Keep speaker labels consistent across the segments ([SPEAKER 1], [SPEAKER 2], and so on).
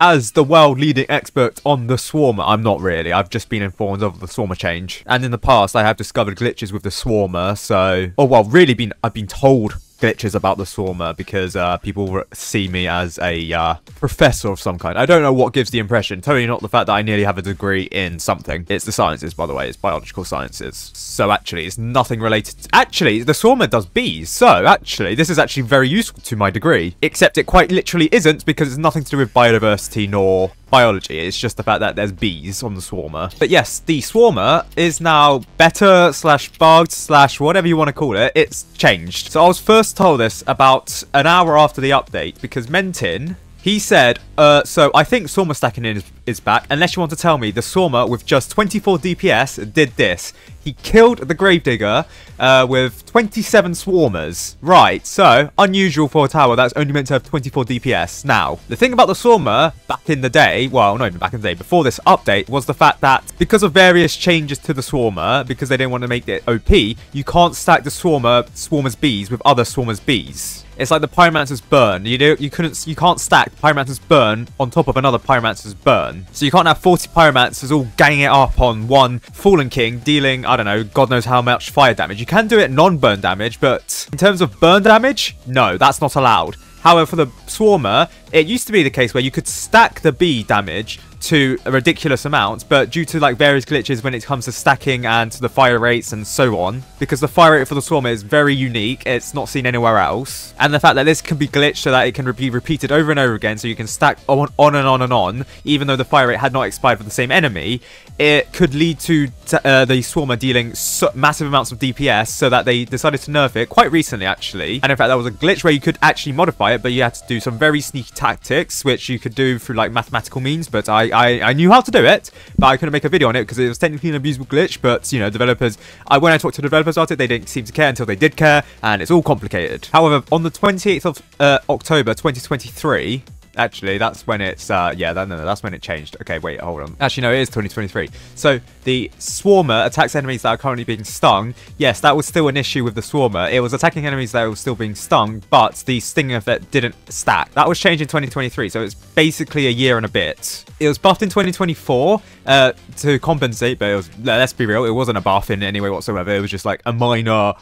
[SPEAKER 1] As the world-leading expert on the Swarmer, I'm not really. I've just been informed of the Swarmer change. And in the past, I have discovered glitches with the Swarmer, so... Oh, well, really I've been told glitches about the Swarmer because people see me as a professor of some kind. I don't know what gives the impression. Totally not the fact that I nearly have a degree in something. It's the sciences, by the way. It's biological sciences. So actually, it's nothing related to... Actually, the Swarmer does bees. So actually, this is actually very useful to my degree. Except it quite literally isn't because it's nothing to do with biodiversity nor biology. It's just the fact that there's bees on the Swarmer. But yes, the Swarmer is now better / bugged / whatever you want to call it. It's changed. So I was first told this about an hour after the update because Mentin, he said, so I think Swarmer stacking is back, unless you want to tell me the Swarmer with just 24 DPS did this. He killed the Gravedigger with 27 Swarmers. Right, so unusual for a tower that's only meant to have 24 DPS. Now, the thing about the Swarmer back in the day, well, not even back in the day, before this update, was the fact that because of various changes to the Swarmer, because they didn't want to make it OP, you can't stack the Swarmer's bees with other Swarmer's bees. It's like the Pyromancer's burn. You can't stack Pyromancer's burn on top of another Pyromancer's burn. So you can't have 40 Pyromancers all ganging it up on one Fallen King, dealing, I don't know, God knows how much fire damage. You can do it non-burn damage, but in terms of burn damage, no, that's not allowed. However, for the Swarmer, it used to be the case where you could stack the bee damage to a ridiculous amount, but due to like various glitches when it comes to stacking and to the fire rates and so on, because the fire rate for the Swarmer is very unique, it's not seen anywhere else, and the fact that this can be glitched so that it can be repeated over and over again, so you can stack on and on and on, even though the fire rate had not expired for the same enemy, it could lead to the Swarmer dealing massive amounts of DPS, so that they decided to nerf it quite recently actually. And in fact, that was a glitch where you could actually modify it, but you had to do some very sneaky tactics, which you could do through like mathematical means, but I knew how to do it, but I couldn't make a video on it because it was technically an abusable glitch. But you know, developers, when I talked to the developers about it, they didn't seem to care until they did care, and it's all complicated. However, on the 28th of October 2023, actually, that's when it's, yeah, no, that's when it changed. Okay, wait, hold on. Actually, no, it is 2023. So, the Swarmer attacks enemies that are currently being stung. Yes, that was still an issue with the Swarmer. It was attacking enemies that were still being stung, but the stinging effect didn't stack. That was changed in 2023, so it's basically a year and a bit. It was buffed in 2024 to compensate, but it was, let's be real, it wasn't a buff in any way whatsoever. It was just like a minor,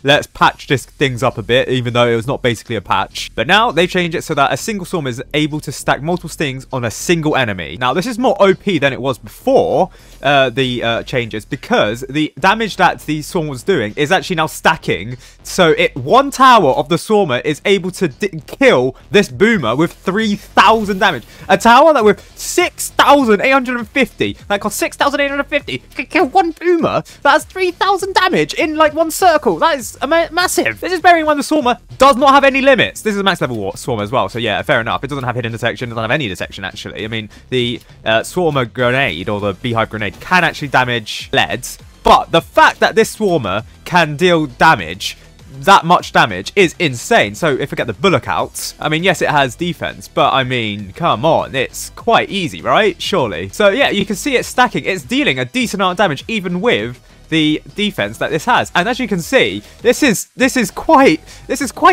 [SPEAKER 1] let's patch things up a bit, even though it was not basically a patch. But now they've changed it so that a single Swarmer is able to stack multiple stings on a single enemy. Now, this is more OP than it was before the changes, because the damage that the Swarmer was doing is actually now stacking. So one tower of the Swarmer is able to kill this Boomer with 3,000 damage. A tower that with 6,850, that costs 6,850, can kill one Boomer. That's 3,000 damage in like one circle. That is massive. This is bearing in mind the Swarmer does not have any limits. This is a max level Swarmer as well, so yeah, fair enough. It doesn't have hidden detection, it doesn't have any detection actually. I mean, the Swarmer grenade or the Beehive grenade can actually damage leads, but the fact that this Swarmer can deal damage, that much damage, is insane. So if I get the Bullock out, I mean, yes, it has defense, but I mean, come on, it's quite easy, right? Surely. So yeah, you can see it stacking. It's dealing a decent amount of damage even with the defense that this has, and as you can see, this is quite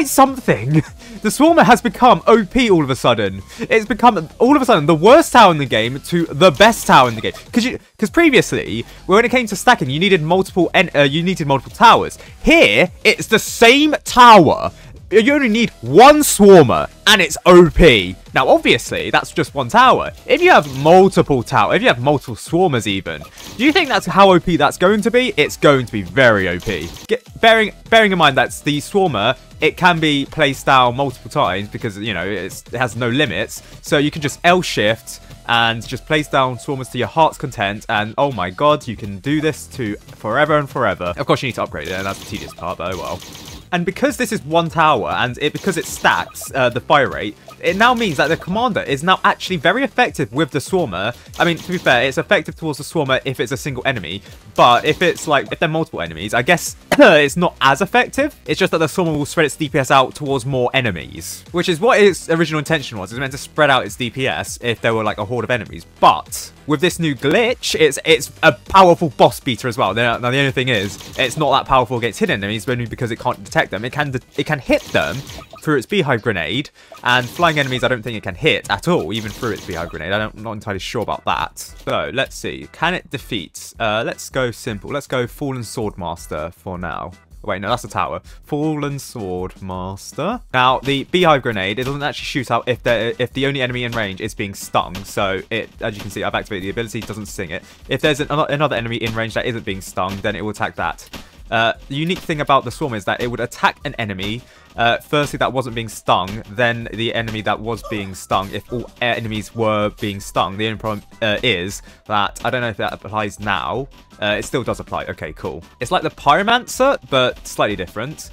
[SPEAKER 1] something. The Swarmer has become OP all of a sudden. It's become all of a sudden the worst tower in the game to the best tower in the game. Because previously, when it came to stacking, you needed multiple towers. Here, it's the same tower. You only need one Swarmer, and it's OP. Now, obviously, that's just one tower. If you have multiple Swarmers even, do you think that's how OP that's going to be? It's going to be very OP. Bearing in mind that the Swarmer, it can be placed down multiple times because, you know, it has no limits. So you can just L-shift and just place down Swarmers to your heart's content, and oh my god, you can do this to forever and forever. Of course, you need to upgrade it, and that's the tedious part, but oh well. And because this is one tower, and because it stacks the fire rate, it now means that the commander is now actually very effective with the Swarmer. I mean, to be fair, it's effective towards the Swarmer if it's a single enemy, but if it's like, if they're multiple enemies, I guess it's not as effective. It's just that the Swarmer will spread its DPS out towards more enemies, which is what its original intention was. It was meant to spread out its DPS if there were like a horde of enemies. But with this new glitch, it's a powerful boss beater as well. Now the only thing is, it's not that powerful against hidden enemies, only because it can't detect them. It can hit them through its beehive grenade, and flying enemies I don't think it can hit at all, even through its beehive grenade. I'm not entirely sure about that. So let's see, can it defeat? Let's go simple. Let's go Fallen Swordmaster for now. Wait, no, that's a tower. Fallen Swordmaster. Now, the beehive grenade, it doesn't actually shoot out if the only enemy in range is being stung. So, as you can see, I've activated the ability, it doesn't sting it. If there's another enemy in range that isn't being stung, then it will attack that. The unique thing about the Swarm is that it would attack an enemy, firstly that wasn't being stung, then the enemy that was being stung, if all enemies were being stung. The only problem is that, I don't know if that applies now, it still does apply. Okay, cool. It's like the Pyromancer, but slightly different.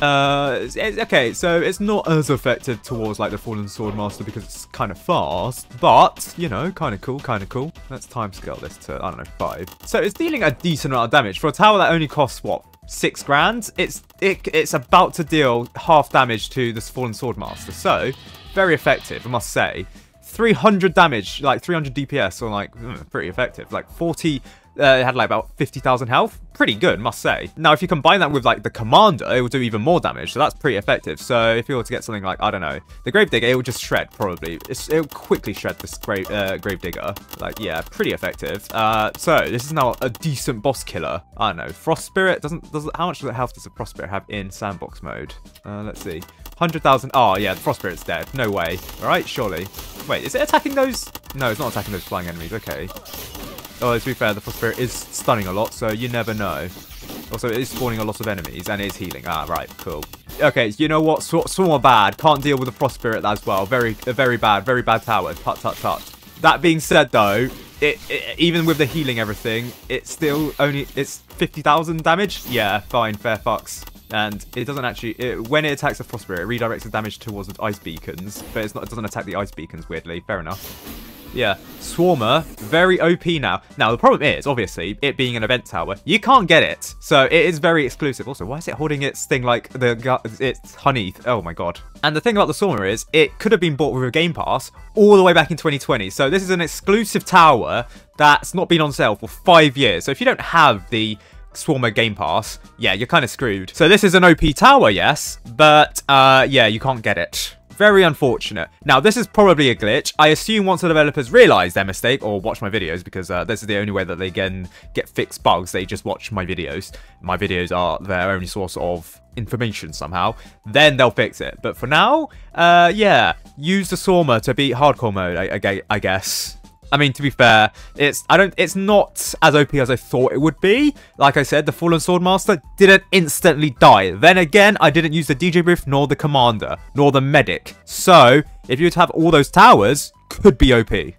[SPEAKER 1] Okay, so it's not as effective towards like the Fallen Swordmaster because it's kind of fast, but, you know, kind of cool, kind of cool. Let's timescale this to, I don't know, 5. So it's dealing a decent amount of damage. For a tower that only costs, what, 6 grand? It's about to deal half damage to this Fallen Swordmaster, so very effective, I must say. 300 damage, like 300 DPS, or like, pretty effective. Like 40... it had like about 50,000 health. Pretty good, must say. Now, if you combine that with like the Commander, it will do even more damage. So that's pretty effective. So if you were to get something like, I don't know, the Gravedigger, it will just shred probably. It will quickly shred this Gravedigger. Like, yeah, pretty effective. So this is now a decent boss killer. I don't know. Frost Spirit doesn't how much health does a Frost Spirit have in sandbox mode? Let's see. 100,000. Oh yeah, the Frost Spirit's dead. No way. All right, surely. Wait, is it attacking those? No, it's not attacking those flying enemies. Okay. Oh, to be fair, the Frost Spirit is stunning a lot, so you never know. Also, it is spawning a lot of enemies, and it is healing. Ah, right, cool. Okay, you know what? Swarmer bad. Can't deal with the Frost Spirit as well. Very bad tower. Tut, tut, tut. That being said, though, even with the healing everything, it's still only, it's 50,000 damage? Yeah, fine, fair fucks. And it doesn't actually, when it attacks the Frost Spirit, it redirects the damage towards the ice beacons, but it doesn't attack the ice beacons, weirdly. Fair enough. Yeah, Swarmer, very OP now. Now, the problem is, obviously, it being an event tower, you can't get it. So, it is very exclusive. Also, why is it holding its thing like its honey? Oh my god. And the thing about the Swarmer is, it could have been bought with a Game Pass all the way back in 2020. So, this is an exclusive tower that's not been on sale for 5 years. So, if you don't have the Swarmer Game Pass, yeah, you're kind of screwed. So, this is an OP tower, yes, but, yeah, you can't get it. Very unfortunate. Now, this is probably a glitch. I assume once the developers realize their mistake, or watch my videos, because this is the only way that they can get fixed bugs. They just watch my videos. My videos are their only source of information somehow. Then they'll fix it. But for now, yeah, use the Swarmer to beat hardcore mode, I guess. I mean, to be fair, it's not as OP as I thought it would be. Like I said, the Fallen Swordmaster didn't instantly die. Then again, I didn't use the DJ booth, nor the Commander, nor the Medic. So, if you were to have all those towers, could be OP.